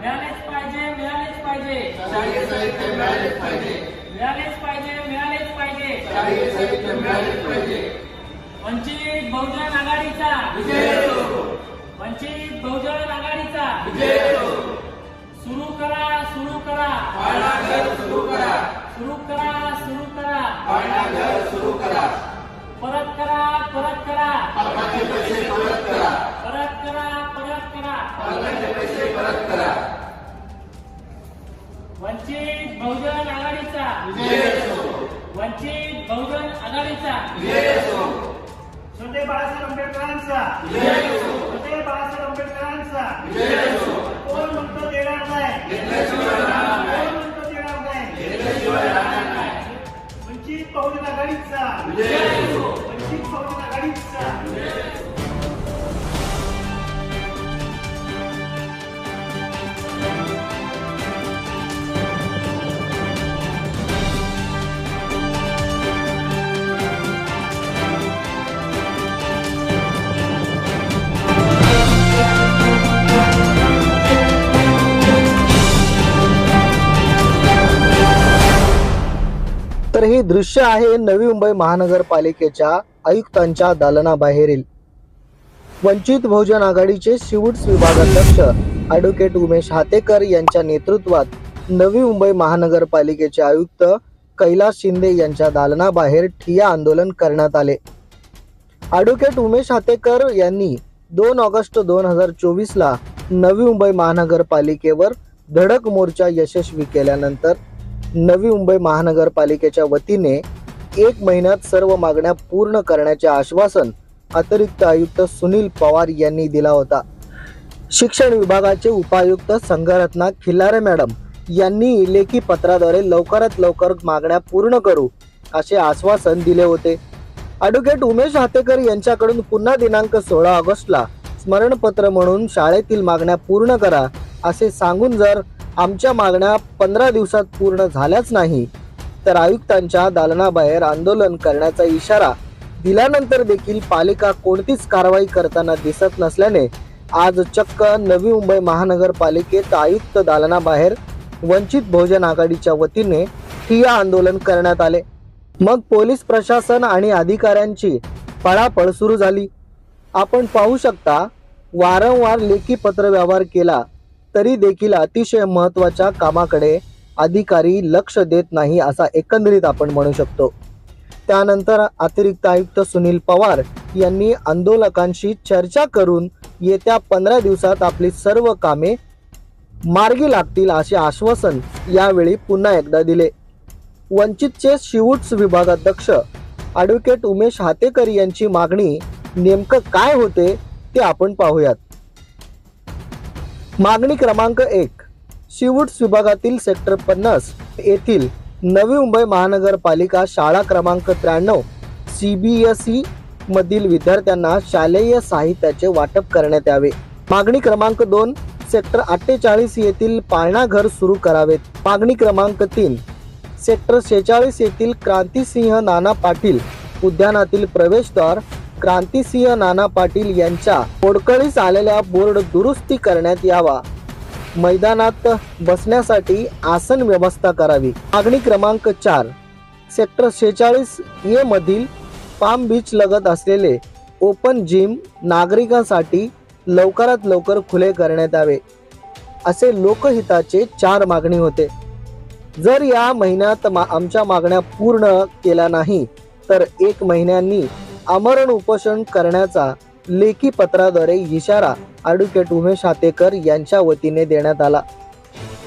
मिळालेच पाहिजे, मिळालेच पाहिजे, शालेय साहित्य मिळालेच पाहिजे, मिळालेच पाहिजे, मिळालेच पाहिजे, शालेय साहित्य मिळालेच पाहिजे. वंचित बहुजन आघाडीचा विजय असो, वंचित बहुजन आघाडीचा विजय असो. सुरू करा, सुरू करा, पाळणा घर सुरू करा, सुरू करा, सुरू करा, पाळणा घर सुरू करा. परत करा, परत करा, पालकांचे पैसे परत करा, परत करा, परत करा. पालकांचे पैसे परत करा. वंचित बहुजन आघाडीचा विजय असो, वंचित बहुजन आघाडीचा विजय असो, छोटे बाळासाहेब आंबेडकरांचा विजय असो, छोटे बाळासाहेब आंबेडकरांचा विजय असो. कोण म्हणतो देणार नाही, घेतल्याशिवाय राहणार नाही, कोण म्हणतो देणार नाही. घेतल्याशिवाय राहणार नाही. वंचित बहुजन आघाडीचा विजय असो, वंचित बहुजन आघाडीचा तर हे दृश्य आहे नवी मुंबई महानगरपालिकेच्या आयुक्तांच्या दालनाबाहेरील. वंचित बहुजन आघाडीचे शिवूड्स विभागाध्यक्ष ॲडव्होकेट उमेश हातेकर यांच्या नेतृत्वात नवी मुंबई महानगरपालिकेचे आयुक्त कैलास शिंदे यांच्या दालनाबाहेर ठिय्या आंदोलन करण्यात आले. ॲडव्होकेट उमेश हातेकर यांनी 2 ऑगस्ट 2024 ला नवी मुंबई महानगरपालिकेवर धडक मोर्चा यशस्वी केल्यानंतर नवी मुंबई महानगरपालिकेच्या वतीने 1 महिन्यात सर्व मागण्या पूर्ण करण्याचे आश्वासन अतिरिक्त आयुक्त सुनील पवार यांनी दिला होता. शिक्षण विभागाचे उपायुक्त संघरत्ना खिल्लारे मॅडम यांनी लेखी पत्राद्वारे लवकरात लवकर मागण्या पूर्ण करू असे आश्वासन दिले होते. ॲडव्होकेट उमेश हातेकर यांच्याकडून पुन्हा दिनांक 16 ऑगस्टला स्मरणपत्र म्हणून शाळेतील मागण्या पूर्ण करा असे सांगून जर आमच्या मागण्या 15 दिवसात पूर्ण झाल्याच नाही तर आयुक्तांच्या दालनाबाहेर आंदोलन करण्याचा इशारा दिल्यानंतर देखील पालिका कोणतीच कारवाई करताना दिसत नसल्याने आज चक्क नवी मुंबई महानगरपालिकेत आयुक्त दालनाबाहेर वंचित बहुजन आघाडीच्या वतीने ठिय्या आंदोलन करण्यात आले. मग पोलीस प्रशासन आणि अधिकाऱ्यांची पळापळ सुरू झाली. आपण पाहू शकता वारंवार लेखी पत्रव्यवहार केला तरी देखील अतिशय महत्त्वाच्या कामाकडे अधिकारी लक्ष देत नाही असा एकंदरीत आपण म्हणू शकतो. त्यानंतर अतिरिक्त आयुक्त सुनील पवार यांनी आंदोलकांशी चर्चा करून येत्या 15 दिवसात आपली सर्व कामे मार्गी लागतील असे आश्वासन यावेळी पुन्हा एकदा दिले. वंचितचे शिवूड्स विभागाध्यक्ष ॲडव्होकेट उमेश हातेकर यांची मागणी नेमकं काय होते ते आपण पाहूयात. मागणी क्रमांक 1, शिवूड्स विभागातील सेक्टर 50 येथील नवी मुंबई महानगरपालिका शाळा क्रमांक 93 CBSE मधील विद्यार्थ्यांना शालेय साहित्याचे वाटप करण्यात यावे. मागणी क्रमांक 2, सेक्टर 48 येथील पाळणा घर सुरू करावेत. मागणी क्रमांक 3, सेक्टर 46 येथील क्रांतिसिंह नाना पाटील उद्यानातील प्रवेशद्वार क्रांतिसिंह नाना पाटील यांच्या मोडकळीस आलेल्या बोर्ड दुरुस्ती करण्यात यावा. मैदानात बसण्यासाठी आसन व्यवस्था करावी. मागणी क्रमांक 4, सेक्टर 46A मधील पाम बीच लगत असलेले ओपन जिम नागरिकांसाठी लवकरात लवकर खुले करण्यात यावे. असे लोकहिताचे 4 मागणी होते. जर या महिन्यात आमच्या मागण्या पूर्ण केल्या नाही तर 1 महिन्यांनी आमरण उपोषण करण्याचा लेखी पत्राद्वारे इशारा ॲडव्होकेट उमेश हातेकर यांच्या वतीने देण्यात आला.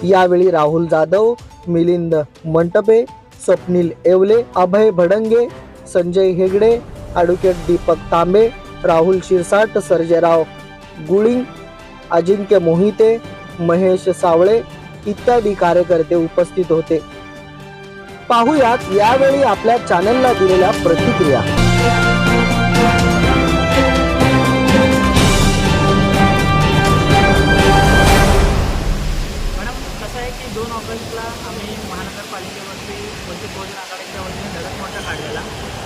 यावेळी राहुल जाधव, मिलिंद मंटपे, स्वप्नील येवले, अभय भडंगे, संजय हेगडे, ॲडव्होकेट दीपक तांबे, राहुल शिरसाट, सर्जेराव गुळिंग, अजिंक्य मोहिते, महेश सावळे इत्यादी कार्यकर्ते उपस्थित होते. पाहुयात यावेळी आपल्या चॅनलला दिलेल्या प्रतिक्रिया. मॅडम, कसं आहे की 2 ऑगस्टला आम्ही महानगरपालिकेवरती वंचित बहुजन आघाडीच्या वतीने धडक मोर्चा काढलेला.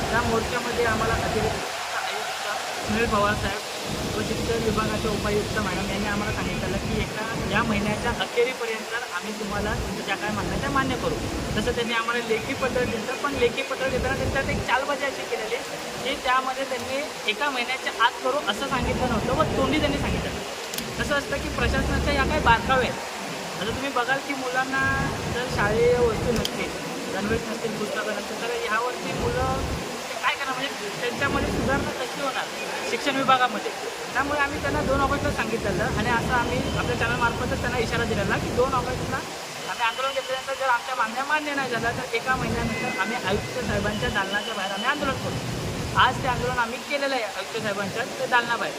त्या मोर्चामध्ये आम्हाला अतिरिक्त आयुक्त सुनील पवार साहेब व तिथले सिव्हिल विभागाचे उपायुक्त मॅडम यांनी आम्हाला सांगितलं की या महिन्याच्या अखेरीपर्यंत आम्ही तुम्हाला तुमच्या ज्या काय मागण्या त्या मान्य करू. तसं त्यांनी आम्हाला लेखी पत्र दिलं, पण लेखी पत्र देताना त्यांच्यात एक चालबाजी अशी केलेली की त्यामध्ये त्यांनी एका महिन्याच्या आत करू असं सांगितलं नव्हतं व तोंडी त्यांनी सांगितलं. कसं असतं की प्रशासनाच्या या काही बारकावे आहेत. आता तुम्ही बघाल की मुलांना जर शालेय वस्तू नसतील, गणवेश नसतील, पुस्तकं नसतील, तर ह्यावरती मुलं काय करणार, म्हणजे त्यांच्यामध्ये सुधारणा कशी होणार शिक्षण विभागामध्ये. त्यामुळे आम्ही त्यांना 2 ऑगस्टला सांगितलेलं आणि असं आम्ही आपल्या चॅनलमार्फतच त्यांना इशारा दिलेला की 2 ऑगस्टला आम्ही आंदोलन घेतल्यानंतर जर आमच्या मागण्या मान्य नाही झाल्या तर एका महिन्यानंतर आम्ही आयुक्त साहेबांच्या दालनाच्या बाहेर आम्ही आंदोलन करू. आज ते आंदोलन आम्ही केलेलं आहे आयुक्त साहेबांच्या ते दालनाबाहेर.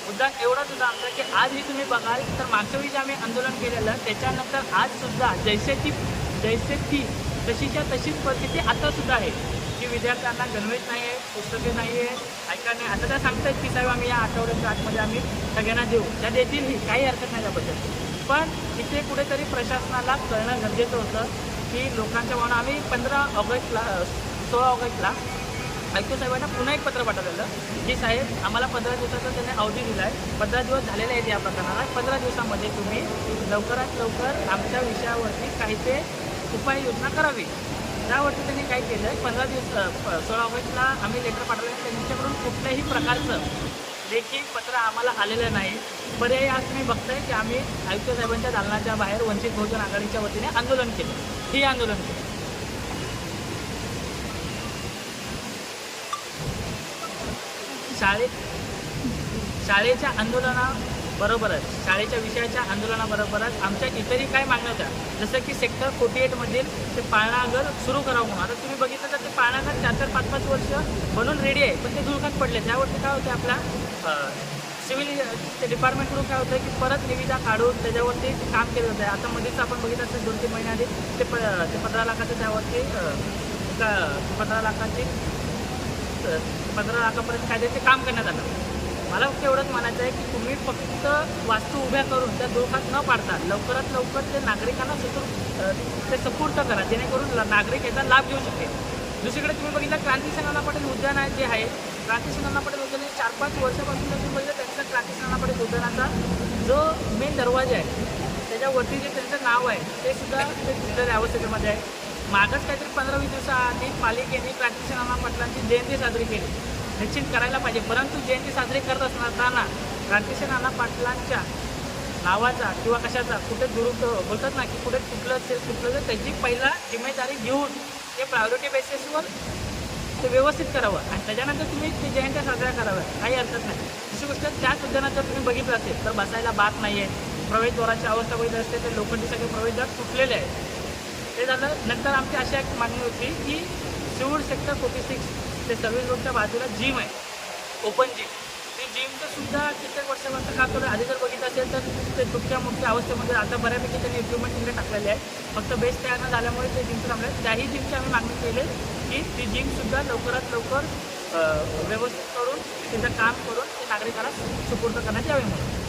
मुद्दा एवढाच होता आमचा की आजही तुम्ही बघाल तर मागच्या वेळी जे आम्ही आंदोलन केलेलं त्याच्यानंतर आजसुद्धा जैसे ती तशीच्या तशीच परिस्थिती आतासुद्धा आहे की विद्यार्थ्यांना गणवेश नाही आहे, पुस्तके नाही आहे, ऐका नाही. आता त्या सांगतात की साहेब आम्ही या आठवड्याच्या आतमध्ये आम्ही सगळ्यांना देऊ, त्या देतीलही, काही हरकत नाही त्याबद्दल. पण इथे कुठेतरी प्रशासनाला कळणं गरजेचं होतं की लोकांच्या भावना. आम्ही 16 ऑगस्टला आयुक्त साहेबांना पुन्हा एक पत्र पाठवलेलं की साहेब आम्हाला 15 दिवसाचा त्यांनी अवधी दिला आहे, 15 दिवस झालेले आहेत या प्रकरणाला, 15 दिवसामध्ये तुम्ही लवकरात लवकर आमच्या विषयावरती काही ते उपाययोजना करावी. त्यावरती त्यांनी काय केलं, 16 ऑगस्टला आम्ही लेटर पाठवलं, त्यांच्याकडून कुठल्याही प्रकारचं लेखी पत्र आम्हाला आलेलं नाही. पर्यायी आज तुम्ही बघताय की आम्ही आयुक्त साहेबांच्या दालनाच्या बाहेर वंचित बहुजन आघाडीच्या वतीने आंदोलन केलं. हे आंदोलन केलं. शाळेच्या आंदोलनाबरोबरच, शाळेच्या विषयाच्या आंदोलनाबरोबरच आमच्या इतरही काय मागण्या होत्या, जसं की सेक्टर 48मधील ते पाळणाघर सुरू करावं म्हणून. आता तुम्ही बघितलं तर ते पाळणाघर 4-4, 5-5 वर्ष बनून रेडी आहे, पण ते धुळकात पडले. त्यावरती काय होते, आपल्या सिव्हिल ते डिपार्टमेंटकडून काय होतं की परत निविदा काढून त्याच्यावरती काम केलं होतं. आता मध्येच आपण बघितलं असेल 2-3 महिन्या आधी ते 15 लाखाचं त्यावरती 15 लाखापर्यंत काय ते काम करण्यात आलं. मला फक्त एवढंच म्हणायचं आहे की तुम्ही फक्त वास्तू उभ्या करून त्या धुळकात न पाडता लवकरात लवकर ते नागरिकांना ते सुपूर्द करा, जेणेकरून नागरिक याचा लाभ घेऊ शकतील. दुसरीकडे तुम्ही बघितलं क्रांती अण्णा पाटील उद्यान आहे जे आहे, क्रांती अण्णा पाटील उद्यान 4-5 वर्षापासून तुम्ही बघितलं त्यांचा क्रांती अण्णा पाटील उद्यानाचा जो मेन दरवाजा आहे त्याच्यावरती जे त्यांचं नाव आहे ते सुद्धा ते सुंदर अवस्थेमध्ये आहे. मागच काहीतरी 15-20 दिवसाआधी पालिकेने क्रांती अण्णा पाटलांची जयंती साजरी केली. निश्चित करायला पाहिजे, परंतु जयंती साजरी करत असताना क्रांती अण्णा पाटलांच्या नावाचा किंवा कशाचा कुठे बोलतात ना की कुठे कुठलं त्याची पहिला जिम्मेदारी घेऊन ते प्रायोरिटी बेसिसवर ते व्यवस्थित करावं आणि त्याच्यानंतर तुम्ही ते जयंत्या साजऱ्या कराव्या, काही हरकत नाही. दुसरी गोष्ट, त्याच उद्यानात जर तुम्ही बघितलं असेल तर बसायला बात नाही आहे, प्रवेशद्वाराची अवस्था बघितली असते तर लोखंडी सगळे प्रवेशद्वार तुटलेले आहेत. ते झालं. नंतर आमची अशी एक मागणी होती की शिवूर सेक्टर 46 ते सर्व्हिस रोडच्या बाजूला जिम आहे, ओपन जिम. ते जिमचं सुद्धा कित्येक वर्षापासून काम करून आधी जर बघितलं असेल तर ते तुटक्या मोठ्या अवस्थेमध्ये आता बऱ्यापैकी त्यांनी इक्विपमेंट तिकडे टाकलेले आहे. फक्त बेस तयार न झाल्यामुळे ते जिमचं थांबले. त्याही जिमची आम्ही मागणी केली की ती जिमसुद्धा लवकरात लवकर व्यवस्थित करून तिथं काम करून ते नागरिकांना सुपूर्द करण्यात यावे म्हणून.